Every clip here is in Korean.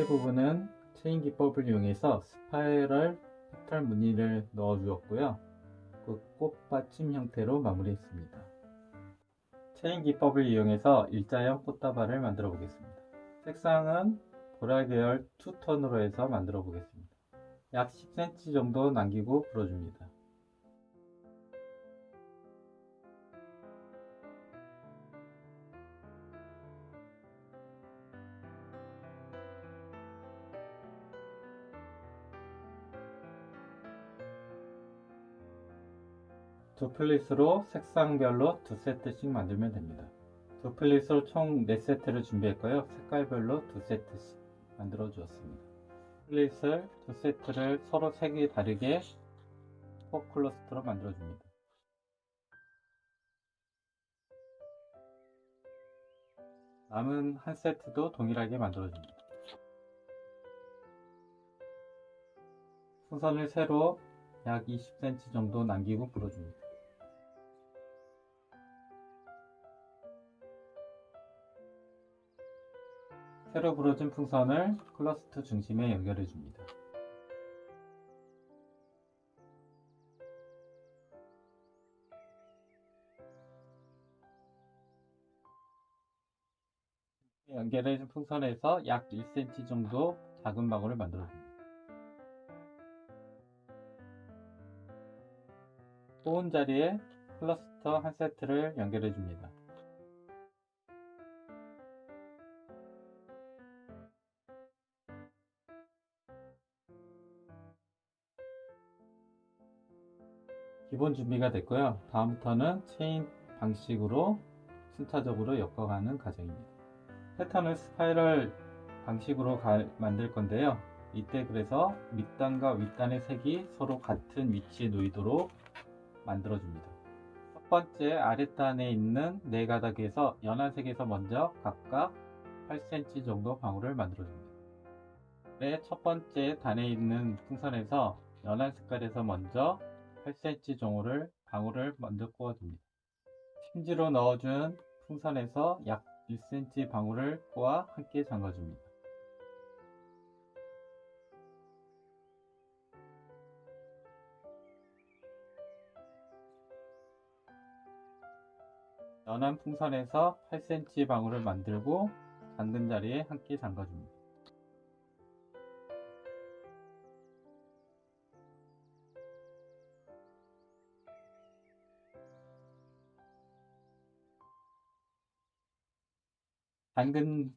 밑에 부분은 체인 기법을 이용해서 스파이럴 패턴 무늬를 넣어 주었고요. 그 꽃받침 형태로 마무리했습니다. 체인 기법을 이용해서 일자형 꽃다발을 만들어 보겠습니다. 색상은 보라 계열 투톤으로 해서 만들어 보겠습니다. 약 10cm 정도 남기고 불어줍니다. 두 플릿으로 색상별로 2세트씩 만들면 됩니다. 두 플릿으로 총 4세트를 준비했고요. 색깔별로 2세트씩 만들어 주었습니다. 플릿을 2세트를 서로 색이 다르게 4클러스터로 만들어 줍니다. 남은 한 세트도 동일하게 만들어 줍니다. 풍선을 세로 약 20cm 정도 남기고 불어줍니다. 새로 불어진 풍선을 클러스터 중심에 연결해 줍니다. 연결해준 풍선에서 약 1cm 정도 작은 방울을 만들어 줍니다. 꼬은 자리에 클러스터 한 세트를 연결해 줍니다. 기본 준비가 됐고요. 다음부터는 체인 방식으로 순차적으로 엮어가는 과정입니다. 패턴을 스파이럴 방식으로 만들 건데요. 이때 그래서 밑단과 윗단의 색이 서로 같은 위치에 놓이도록 만들어 줍니다. 첫 번째 아랫단에 있는 네 가닥에서 연한 색에서 먼저 각각 8cm 정도 방울을 만들어 줍니다. 네, 첫 번째 단에 있는 풍선에서 연한 색깔에서 먼저 8cm 방울을 먼저 꼬아줍니다. 심지로 넣어준 풍선에서 약 1cm 방울을 꼬아 함께 잠가줍니다. 연한 풍선에서 8cm 방울을 만들고 잠근 자리에 함께 잠가줍니다. 잠근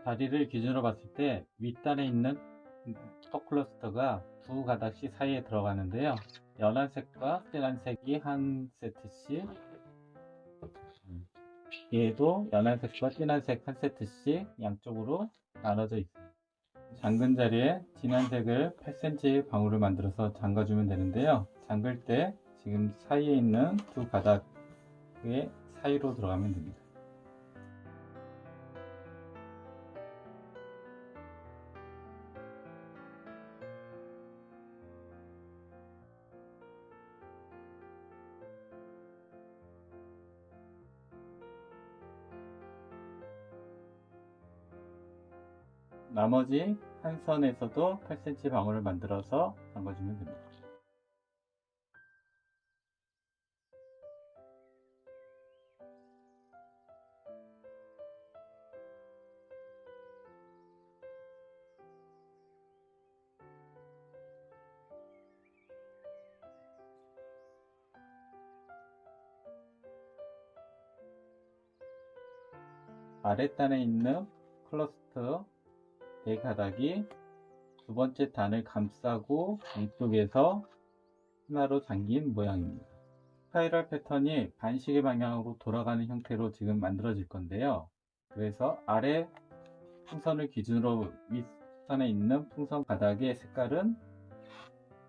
자리를 기준으로 봤을 때 윗단에 있는 턱 클러스터가 두 가닥씩 사이에 들어가는데요. 연한 색과 진한 색이 한 세트씩, 얘도 연한 색과 진한 색 한 세트씩 양쪽으로 나눠져 있습니다. 잠근 자리에 진한 색을 8cm 방울을 만들어서 잠가주면 되는데요. 잠글 때 지금 사이에 있는 두 가닥의 사이로 들어가면 됩니다. 나머지 한 선에서도 8cm 방울을 만들어서 잠가주면 됩니다. 아랫단에 있는 클러스터 네 가닥이 두 번째 단을 감싸고 위쪽에서 하나로 잠긴 모양입니다. 스파이럴 패턴이 반시계 방향으로 돌아가는 형태로 지금 만들어질 건데요. 그래서 아래 풍선을 기준으로 윗선에 있는 풍선 가닥의 색깔은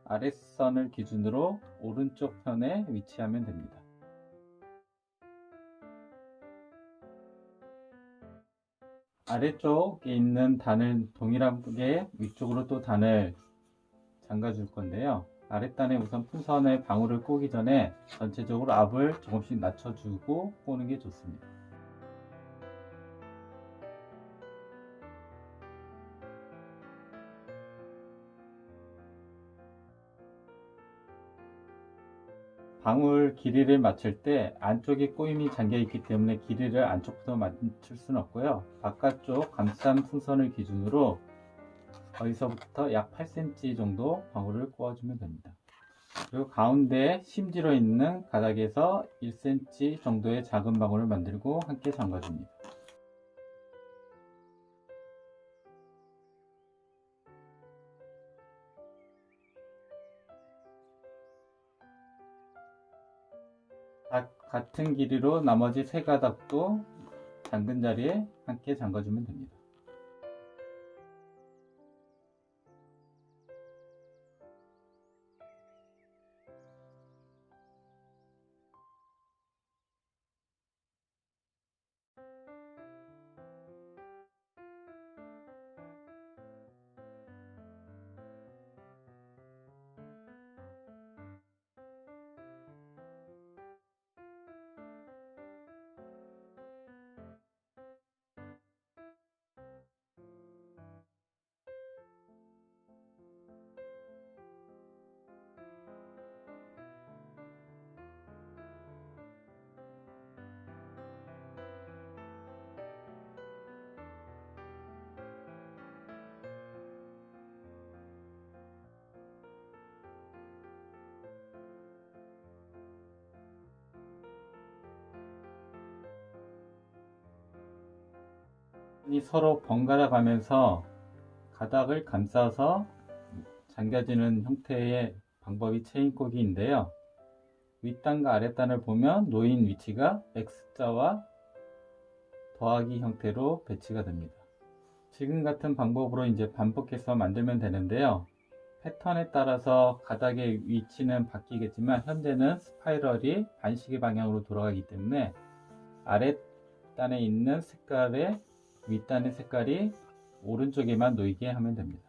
아랫선을 기준으로 오른쪽 편에 위치하면 됩니다. 아래쪽에 있는 단을 동일하게 위쪽으로 또 단을 잠가 줄 건데요. 아랫단에 우선 풍선에 방울을 꼬기 전에 전체적으로 압을 조금씩 낮춰주고 꼬는 게 좋습니다. 방울 길이를 맞출 때 안쪽에 꼬임이 잠겨 있기 때문에 길이를 안쪽부터 맞출 수는 없고요. 바깥쪽 감싸 풍선을 기준으로 거기서부터 약 8cm 정도 방울을 꼬아주면 됩니다. 그리고 가운데 심지로 있는 가닥에서 1cm 정도의 작은 방울을 만들고 함께 잠가줍니다. 같은 길이로 나머지 세 가닥도 잠근 자리에 함께 잠가주면 됩니다. 서로 번갈아 가면서 가닥을 감싸서 잠겨지는 형태의 방법이 체인꽂기인데요. 윗단과 아랫단을 보면 놓인 위치가 X자와 더하기 형태로 배치가 됩니다. 지금 같은 방법으로 이제 반복해서 만들면 되는데요. 패턴에 따라서 가닥의 위치는 바뀌겠지만 현재는 스파이럴이 반시계 방향으로 돌아가기 때문에 아랫단에 있는 색깔의 윗단의 색깔이 오른쪽에만 놓이게 하면 됩니다.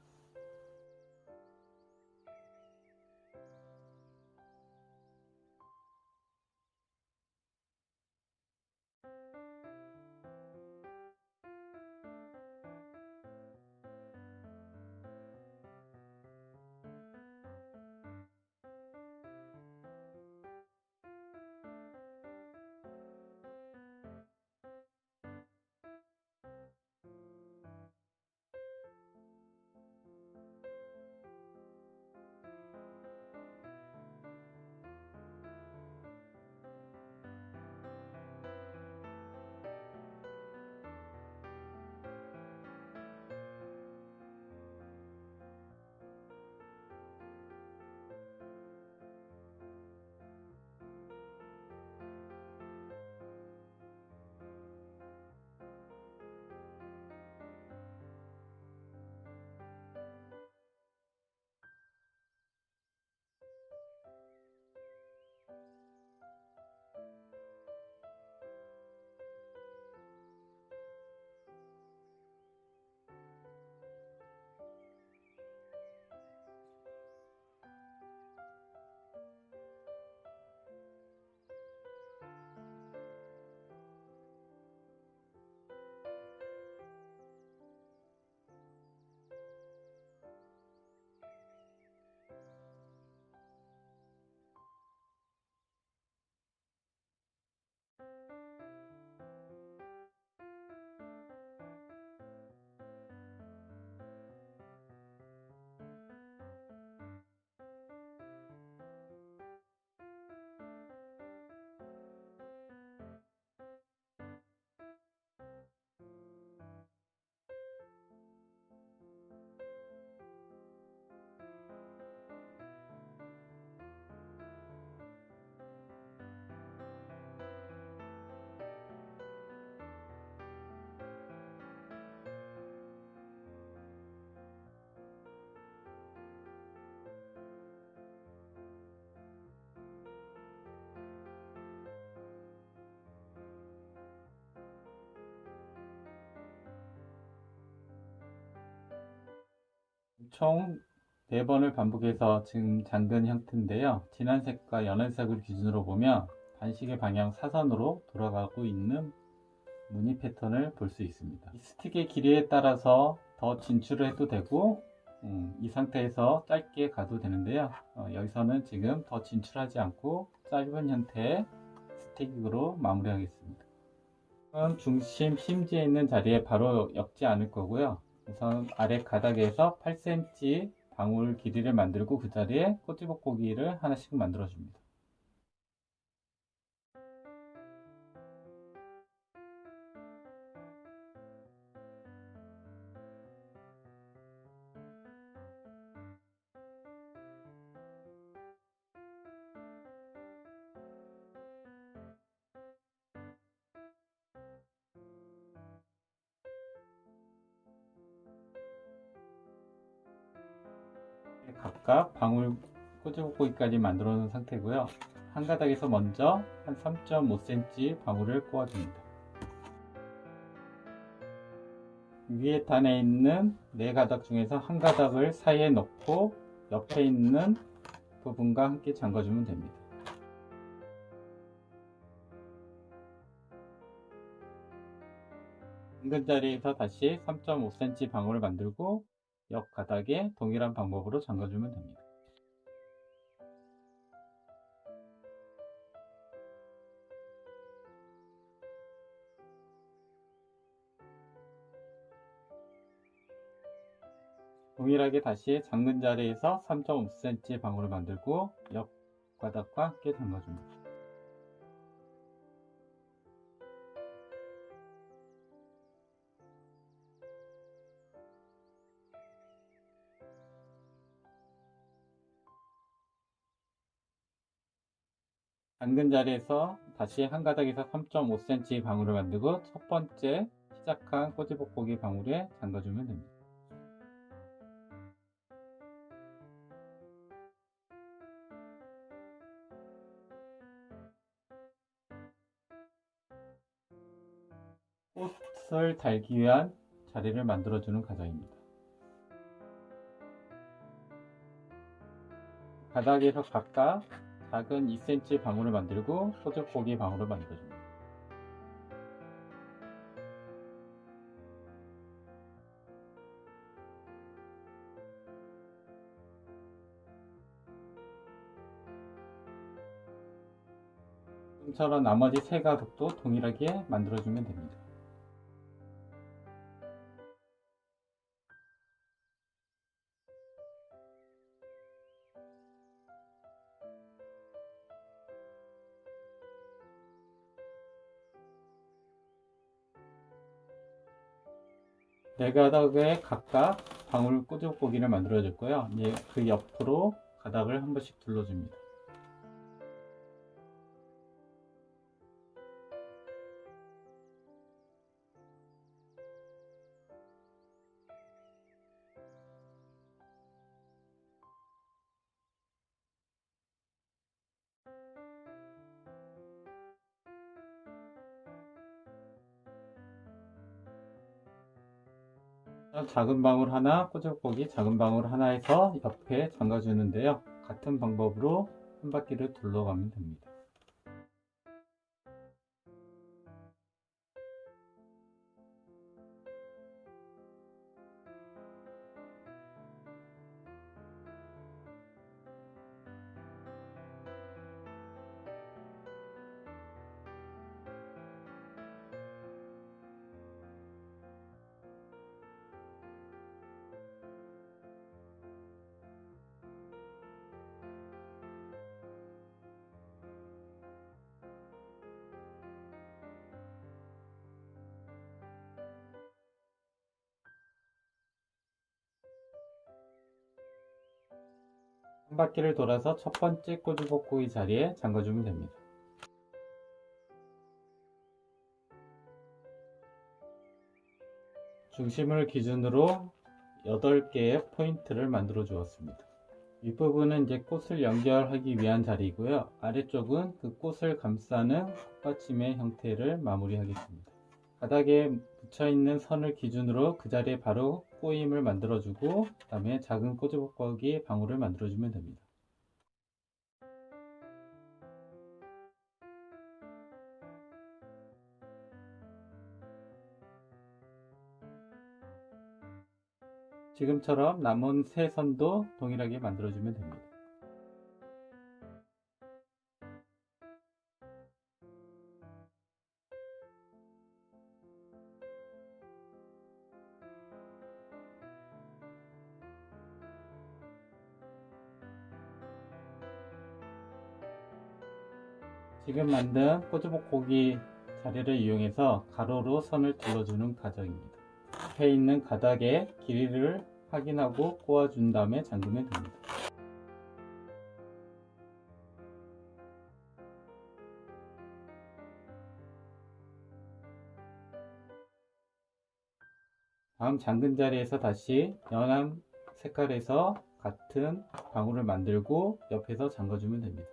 총 4번을 반복해서 지금 잠근 형태인데요. 진한 색과 연한 색을 기준으로 보면 반시계 방향 사선으로 돌아가고 있는 무늬 패턴을 볼 수 있습니다. 이 스틱의 길이에 따라서 더 진출을 해도 되고 이 상태에서 짧게 가도 되는데요. 여기서는 지금 더 진출하지 않고 짧은 형태의 스틱으로 마무리하겠습니다. 중심 심지에 있는 자리에 바로 엮지 않을 거고요. 우선 아래 가닥에서 8cm 방울 길이를 만들고 그 자리에 꼬치볶고기를 하나씩 만들어 줍니다. 각각 방울 꼬치볶고기까지 만들어 놓은 상태고요. 한 가닥에서 먼저 한 3.5cm 방울을 꼬아줍니다. 위에 단에 있는 4가닥 중에서 한 가닥을 사이에 넣고 옆에 있는 부분과 함께 잠가주면 됩니다. 은근 자리에서 다시 3.5cm 방울을 만들고 옆 가닥에 동일한 방법으로 잠가주면 됩니다. 동일하게 다시 잠근 자리에서 3.5cm 방울을 만들고 옆 가닥과 함께 잠가줍니다. 잠근 자리에서 다시 한 가닥에서 3.5cm 방울을 만들고 첫 번째 시작한 꼬치볶고기 방울에 잠가주면 됩니다. 꽃을 달기 위한 자리를 만들어주는 과정입니다. 바닥에서 각각 작은 2cm 방울을 만들고 꼬치볶고기 방울을 만들어줍니다. 지금처럼 나머지 3가닥도 동일하게 만들어주면 됩니다. 네 가닥에 각각 방울 꼬치볶고기를 만들어 줬고요. 이제 그 옆으로 가닥을 한 번씩 둘러줍니다. 작은 방울 하나, 꼬치볶고기 작은 방울 하나 해서 옆에 잠가주는데요. 같은 방법으로 한 바퀴를 둘러가면 됩니다. 한 바퀴를 돌아서 첫 번째 꼬치볶고기 자리에 잠가주면 됩니다. 중심을 기준으로 8개의 포인트를 만들어 주었습니다. 윗부분은 이제 꽃을 연결하기 위한 자리이고요. 아래쪽은 그 꽃을 감싸는 꽃받침의 형태를 마무리하겠습니다. 바닥에 붙여있는 선을 기준으로 그 자리에 바로 꼬임을 만들어주고 그 다음에 작은 꼬치볶고기 방울을 만들어주면 됩니다. 지금처럼 남은 세 선도 동일하게 만들어주면 됩니다. 지금 만든 꼬주복고기 자리를 이용해서 가로로 선을 둘러주는 과정입니다. 앞에 있는 가닥의 길이를 확인하고 꼬아준 다음에 잠그면 됩니다. 다음 잠근 자리에서 다시 연한 색깔에서 같은 방울을 만들고 옆에서 잠궈주면 됩니다.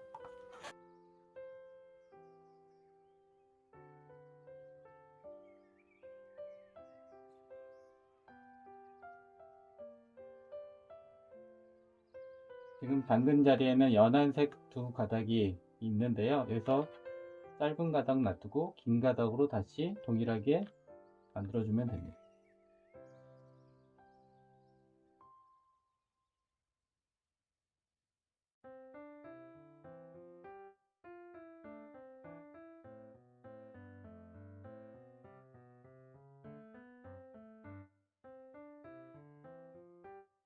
지금 잠근 자리에는 연한색 두 가닥이 있는데요. 여기서 짧은 가닥 놔두고 긴 가닥으로 다시 동일하게 만들어주면 됩니다.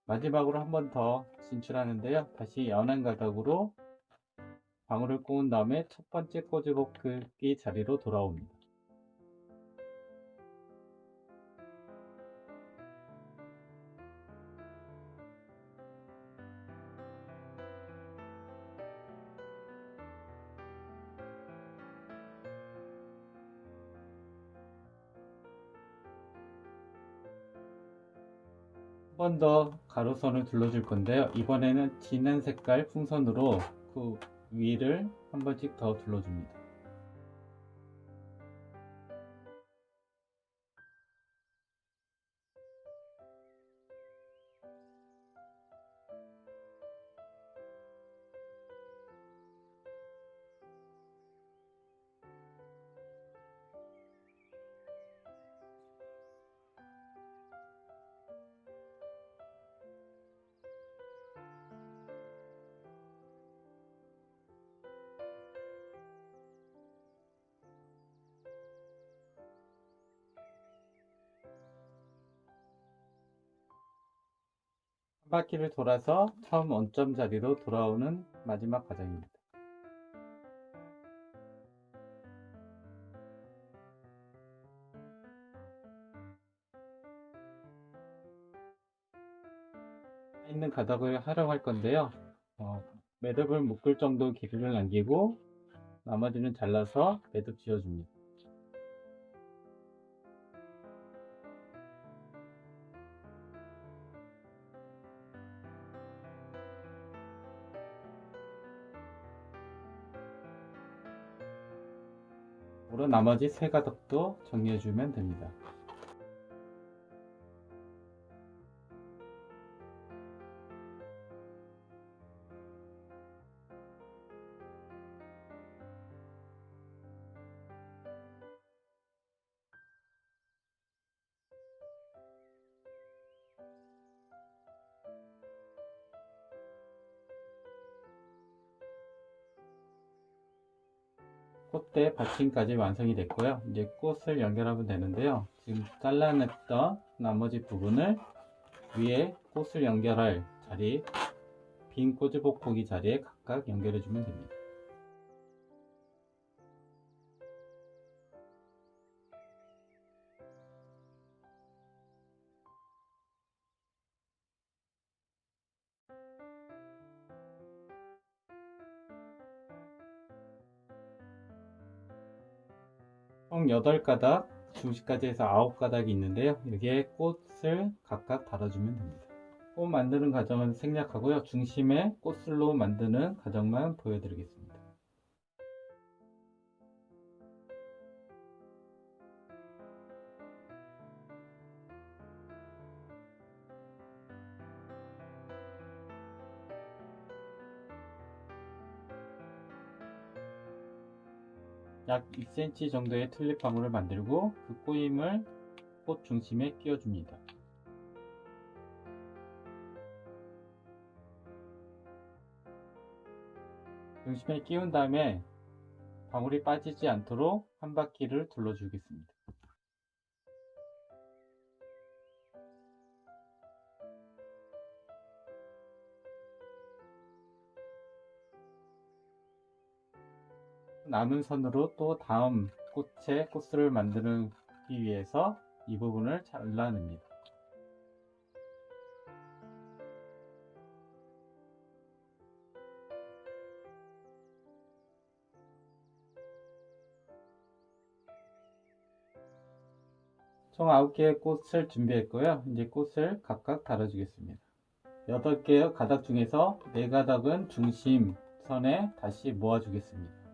마지막으로 한 번 더 진출하는데요. 다시 연한 가닥으로 방울을 꼬은 다음에 첫 번째 꼬집어기 자리로 돌아옵니다. 한 번 더 가로선을 둘러줄 건데요. 이번에는 진한 색깔 풍선으로 그 위를 한 번씩 더 둘러줍니다. 한 바퀴를 돌아서 처음 원점 자리로 돌아오는 마지막 과정입니다. 있는 가닥을 활용할 건데요. 매듭을 묶을 정도 길이를 남기고 나머지는 잘라서 매듭 지어줍니다. 으로 나머지 세 가닥도 정리해주면 됩니다. 꽃대 받침까지 완성이 됐고요. 이제 꽃을 연결하면 되는데요. 지금 잘라냈던 나머지 부분을 위에 꽃을 연결할 자리, 빈 꼬지복고기 자리에 각각 연결해주면 됩니다. 총 8가닥, 중심까지 해서 9가닥이 있는데요. 여기에 꽃을 각각 달아주면 됩니다. 꽃 만드는 과정은 생략하고요. 중심에 꽃술로 만드는 과정만 보여드리겠습니다. 약 2cm 정도의 튤립 방울을 만들고 그 꼬임을 꽃 중심에 끼워줍니다. 중심에 끼운 다음에 방울이 빠지지 않도록 한 바퀴를 둘러주겠습니다. 남은 선으로 또 다음 꽃의 코스를 만들기 위해서 이 부분을 잘라냅니다. 총 9개의 꽃을 준비했고요. 이제 꽃을 각각 달아주겠습니다. 8개의 가닥 중에서 4가닥은 중심 선에 다시 모아주겠습니다.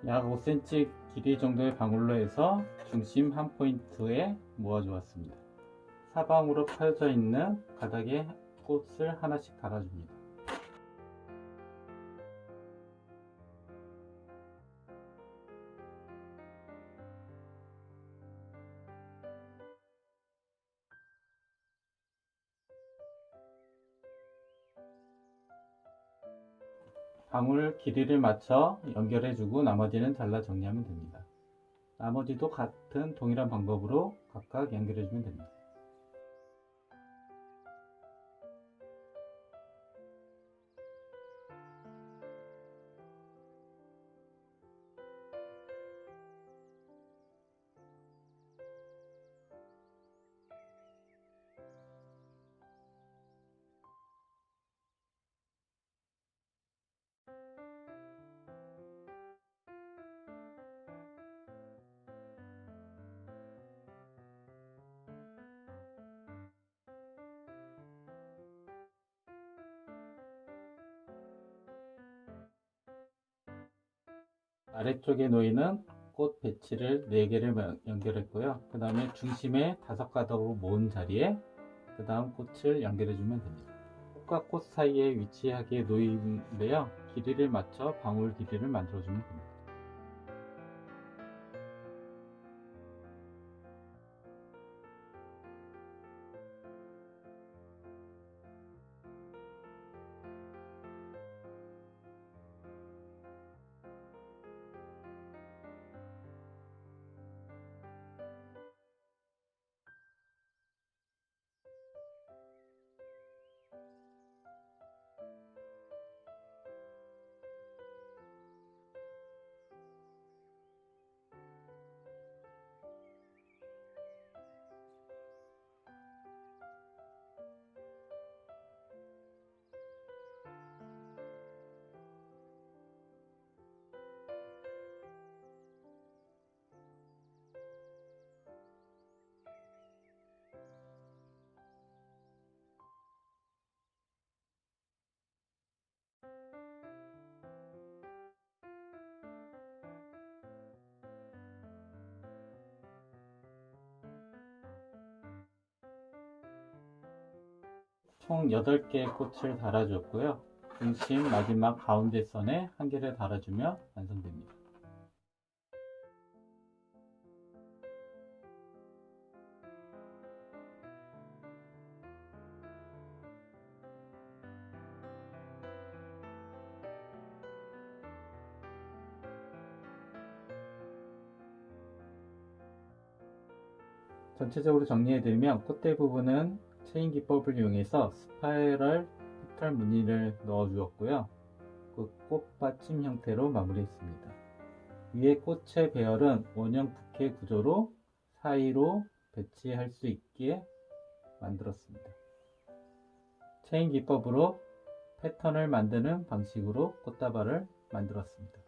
약 5cm 길이 정도의 방울로 해서 중심 한 포인트에 모아 주었습니다. 사방으로 펴져 있는 가닥에 꽃을 하나씩 달아줍니다. 방울 길이를 맞춰 연결해주고 나머지는 잘라 정리하면 됩니다. 나머지도 같은 동일한 방법으로 각각 연결해주면 됩니다. 아래쪽에 놓이는 꽃 배치를 4개를 연결했고요. 그 다음에 중심에 5가닥으로 모은 자리에 그 다음 꽃을 연결해 주면 됩니다. 꽃과 꽃 사이에 위치하게 놓이는데요. 길이를 맞춰 방울 길이를 만들어 주면 됩니다. 총 8개의 꽃을 달아줬고요. 중심 마지막 가운데 선에 한 개를 달아주면 완성됩니다. 전체적으로 정리해드리면 꽃대 부분은 체인 기법을 이용해서 스파이럴 페탈 무늬를 넣어 주었고요. 그 꽃받침 형태로 마무리했습니다. 위에 꽃의 배열은 원형 부케 구조로 사이로 배치할 수 있게 만들었습니다. 체인 기법으로 패턴을 만드는 방식으로 꽃다발을 만들었습니다.